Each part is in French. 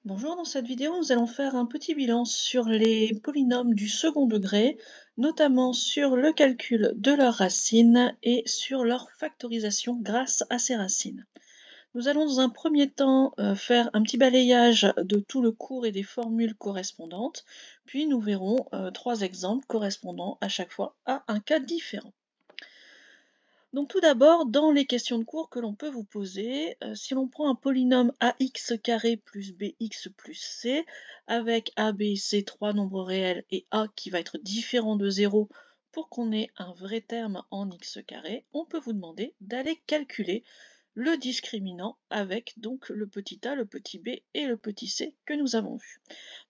Bonjour, dans cette vidéo, nous allons faire un petit bilan sur les polynômes du second degré, notamment sur le calcul de leurs racines et sur leur factorisation grâce à ces racines. Nous allons dans un premier temps faire un petit balayage de tout le cours et des formules correspondantes, puis nous verrons trois exemples correspondant à chaque fois à un cas différent. Donc tout d'abord, dans les questions de cours que l'on peut vous poser, si l'on prend un polynôme ax carré plus bx plus c, avec a, b et c, trois nombres réels, et a qui va être différent de 0 pour qu'on ait un vrai terme en x carré, on peut vous demander d'aller calculer le discriminant avec donc le petit a, le petit b et le petit c que nous avons vu.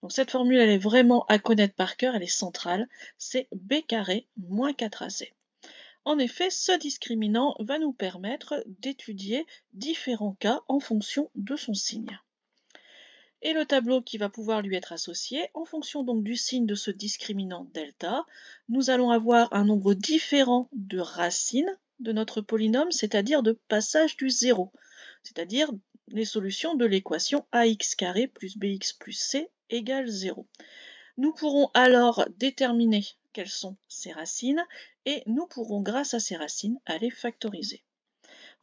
Donc cette formule, elle est vraiment à connaître par cœur, elle est centrale, c'est b carré moins 4ac. En effet, ce discriminant va nous permettre d'étudier différents cas en fonction de son signe. Et le tableau qui va pouvoir lui être associé, en fonction donc du signe de ce discriminant delta, nous allons avoir un nombre différent de racines de notre polynôme, c'est-à-dire de passage du zéro, c'est-à-dire les solutions de l'équation ax carré plus bx plus c égale 0. Nous pourrons alors déterminer quelles sont ces racines et nous pourrons, grâce à ces racines, les factoriser.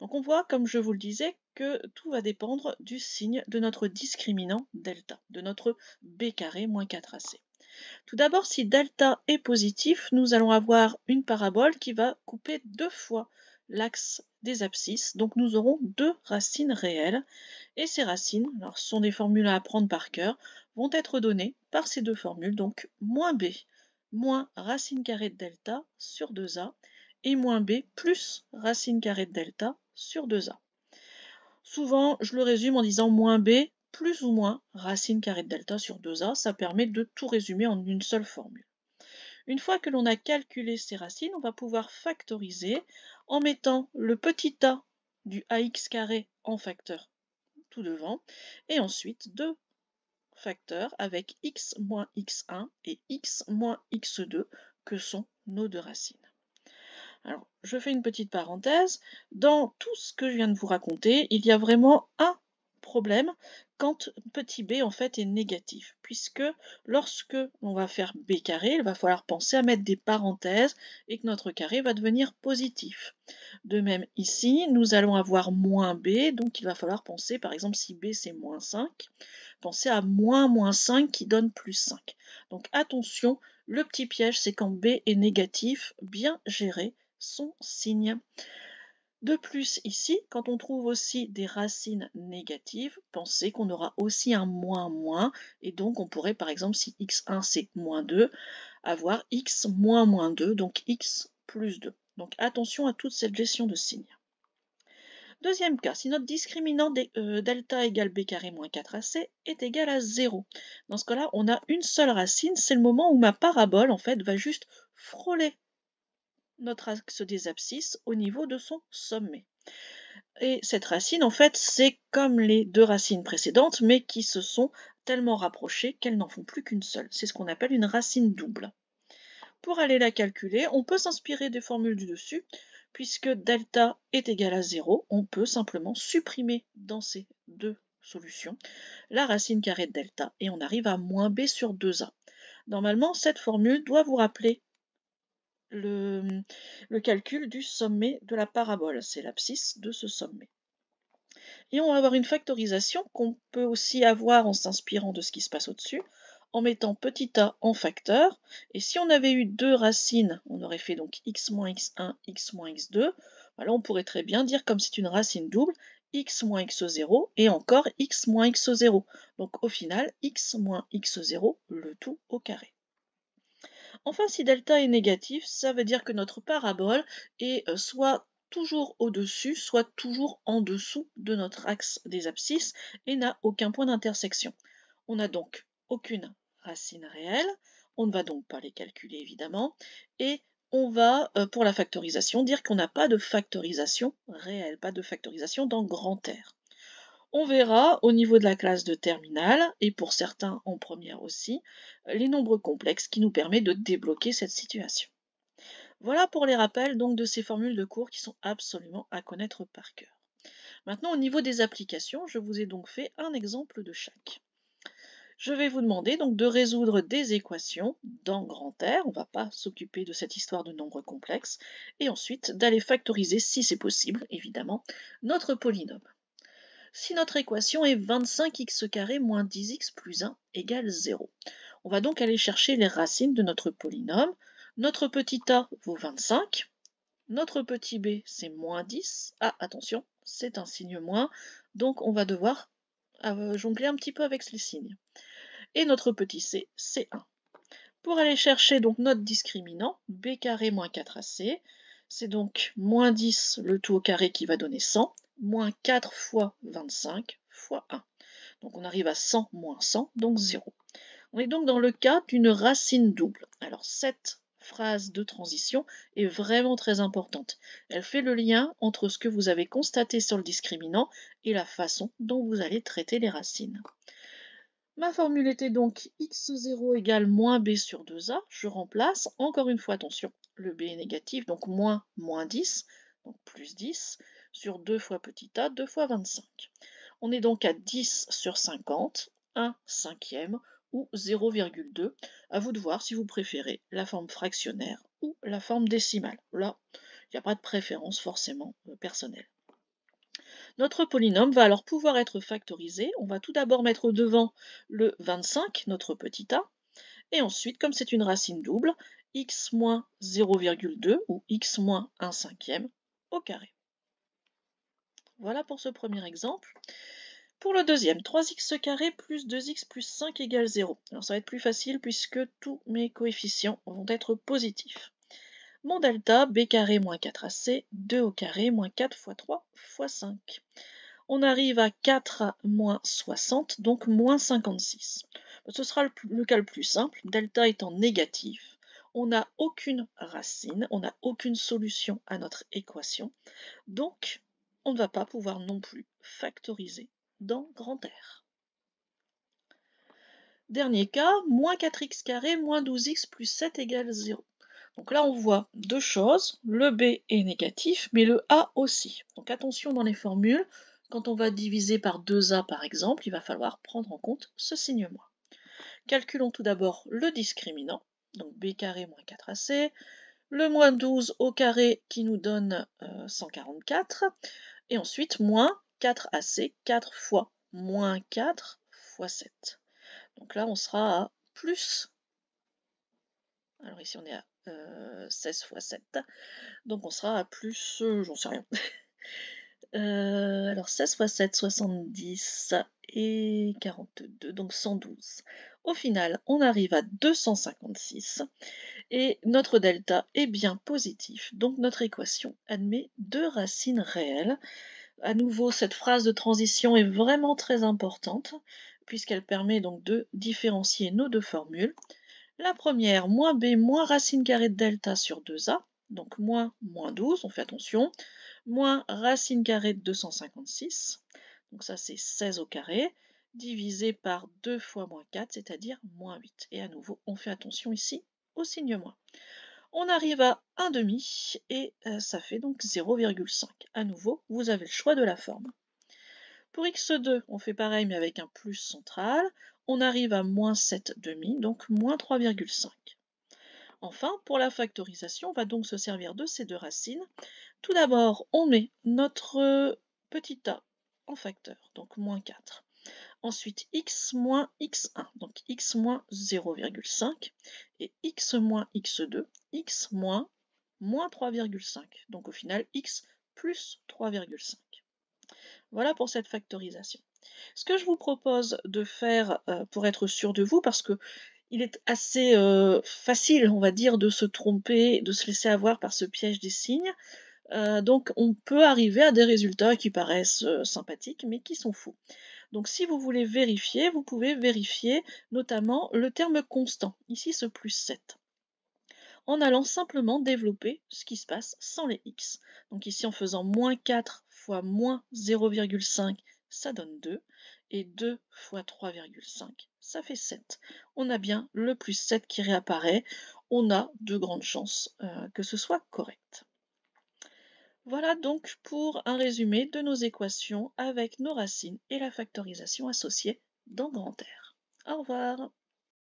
Donc on voit, comme je vous le disais, que tout va dépendre du signe de notre discriminant delta, de notre b carré moins 4ac. Tout d'abord, si delta est positif, nous allons avoir une parabole qui va couper deux fois l'axe des abscisses, donc nous aurons deux racines réelles, et ces racines, alors ce sont des formules à apprendre par cœur, vont être données par ces deux formules, donc moins b moins racine carrée de delta sur 2a, et moins b plus racine carrée de delta sur 2a. Souvent, je le résume en disant moins b plus ou moins racine carrée de delta sur 2a, ça permet de tout résumer en une seule formule. Une fois que l'on a calculé ces racines, on va pouvoir factoriser en mettant le petit a du ax carré en facteur tout devant, et ensuite deux facteurs avec x moins x1 et x moins x2 que sont nos deux racines. Alors, je fais une petite parenthèse. Dans tout ce que je viens de vous raconter, il y a vraiment un problème quand petit b en fait est négatif, puisque lorsque on va faire b carré, il va falloir penser à mettre des parenthèses et que notre carré va devenir positif. De même ici, nous allons avoir moins b, donc il va falloir penser, par exemple si b c'est moins 5, penser à moins 5 qui donne plus 5. Donc attention, le petit piège c'est quand b est négatif, bien gérer son signe. De plus, ici, quand on trouve aussi des racines négatives, pensez qu'on aura aussi un moins, et donc on pourrait, par exemple, si x1 c'est moins 2, avoir x moins 2, donc x plus 2. Donc attention à toute cette gestion de signes. Deuxième cas, si notre discriminant delta égale b carré moins 4ac est égal à 0. Dans ce cas-là, on a une seule racine, c'est le moment où ma parabole en fait va juste frôler notre axe des abscisses au niveau de son sommet. Et cette racine, en fait, c'est comme les deux racines précédentes, mais qui se sont tellement rapprochées qu'elles n'en font plus qu'une seule. C'est ce qu'on appelle une racine double. Pour aller la calculer, on peut s'inspirer des formules du dessus, puisque delta est égal à 0, on peut simplement supprimer dans ces deux solutions la racine carrée de delta, et on arrive à moins b sur 2a. Normalement, cette formule doit vous rappeler le calcul du sommet de la parabole, c'est l'abscisse de ce sommet. Et on va avoir une factorisation qu'on peut aussi avoir en s'inspirant de ce qui se passe au-dessus, en mettant petit a en facteur. Et si on avait eu deux racines, on aurait fait donc x moins x1, x moins x2. Voilà, on pourrait très bien dire, comme c'est une racine double, x moins x0 et encore x moins x0. Donc au final, x moins x0, le tout au carré. Enfin, si delta est négatif, ça veut dire que notre parabole est soit toujours au-dessus, soit toujours en dessous de notre axe des abscisses et n'a aucun point d'intersection. On n'a donc aucune racine réelle, on ne va donc pas les calculer évidemment, et on va, pour la factorisation, dire qu'on n'a pas de factorisation réelle, pas de factorisation dans grand R. On verra au niveau de la classe de terminale, et pour certains en première aussi, les nombres complexes qui nous permettent de débloquer cette situation. Voilà pour les rappels donc de ces formules de cours qui sont absolument à connaître par cœur. Maintenant, au niveau des applications, je vous ai donc fait un exemple de chaque. Je vais vous demander donc de résoudre des équations dans grand R, on ne va pas s'occuper de cette histoire de nombres complexes, et ensuite d'aller factoriser, si c'est possible, évidemment, notre polynôme. Si notre équation est 25x² moins 10x plus 1 égale 0, on va donc aller chercher les racines de notre polynôme. Notre petit a vaut 25, notre petit b c'est moins 10. Ah, attention, c'est un signe moins, donc on va devoir jongler un petit peu avec les signes. Et notre petit c, c'est 1. Pour aller chercher donc notre discriminant, b carré moins 4ac, c'est donc moins 10 le tout au carré qui va donner 100, moins 4 fois 25 fois 1. Donc on arrive à 100 moins 100, donc 0. On est donc dans le cas d'une racine double. Alors cette phrase de transition est vraiment très importante. Elle fait le lien entre ce que vous avez constaté sur le discriminant et la façon dont vous allez traiter les racines. Ma formule était donc x0 égale moins b sur 2a. Je remplace, encore une fois, attention, le b est négatif, donc moins 10, donc plus 10, sur 2 fois petit a, 2 fois 25. On est donc à 10 sur 50, 1 cinquième ou 0,2. À vous de voir si vous préférez la forme fractionnaire ou la forme décimale. Là, il n'y a pas de préférence forcément personnelle. Notre polynôme va alors pouvoir être factorisé. On va tout d'abord mettre devant le 25, notre petit a, et ensuite, comme c'est une racine double, x moins 0,2 ou x moins 1 cinquième au carré. Voilà pour ce premier exemple. Pour le deuxième, 3x² plus 2x plus 5 égale 0. Alors ça va être plus facile puisque tous mes coefficients vont être positifs. Mon delta, b carré moins 4ac, 2 au carré moins 4 fois 3 fois 5. On arrive à 4 moins 60, donc moins 56. Ce sera le cas le plus simple, delta étant négatif. On n'a aucune racine, on n'a aucune solution à notre équation, donc on ne va pas pouvoir non plus factoriser dans grand R. Dernier cas, moins 4x² moins 12x plus 7 égale 0. Donc là, on voit deux choses. Le b est négatif, mais le a aussi. Donc attention dans les formules. Quand on va diviser par 2a, par exemple, il va falloir prendre en compte ce signe moins. Calculons tout d'abord le discriminant. Donc b carré moins 4ac. Le moins 12 au carré qui nous donne 144. Et ensuite, moins 4ac, 4 fois moins 4 fois 7. Donc là, on sera à plus. Alors ici, on est à 16 fois 7. Donc on sera à plus, j'en sais rien. Alors 16 fois 7, 70 et 42, donc 112. Au final, on arrive à 256 et notre delta est bien positif. Donc notre équation admet deux racines réelles. À nouveau, cette phrase de transition est vraiment très importante puisqu'elle permet donc de différencier nos deux formules. La première, moins b moins racine carrée de delta sur 2a, donc moins 12, on fait attention, moins racine carrée de 256, donc ça c'est 16 au carré, divisé par 2 fois moins 4, c'est-à-dire moins 8. Et à nouveau, on fait attention ici au signe moins. On arrive à 1 demi et ça fait donc 0,5. À nouveau, vous avez le choix de la forme. Pour x2, on fait pareil mais avec un plus central. On arrive à moins 7 demi, donc moins 3,5. Enfin, pour la factorisation, on va donc se servir de ces deux racines. Tout d'abord, on met notre petit a en facteur, donc moins 4. Ensuite, x moins x1, donc x moins 0,5. Et x moins x2, x moins 3,5. Donc au final, x plus 3,5. Voilà pour cette factorisation. Ce que je vous propose de faire pour être sûr de vous, parce que il est assez facile, on va dire, de se tromper, de se laisser avoir par ce piège des signes. Donc on peut arriver à des résultats qui paraissent sympathiques, mais qui sont faux. Donc si vous voulez vérifier, vous pouvez vérifier notamment le terme constant, ici ce plus 7, en allant simplement développer ce qui se passe sans les x. Donc ici en faisant moins 4 fois moins 0,5, ça donne 2, et 2 fois 3,5, ça fait 7. On a bien le plus 7 qui réapparaît, on a de grandes chances que ce soit correct. Voilà donc pour un résumé de nos équations avec nos racines et la factorisation associée dans grand R. Au revoir.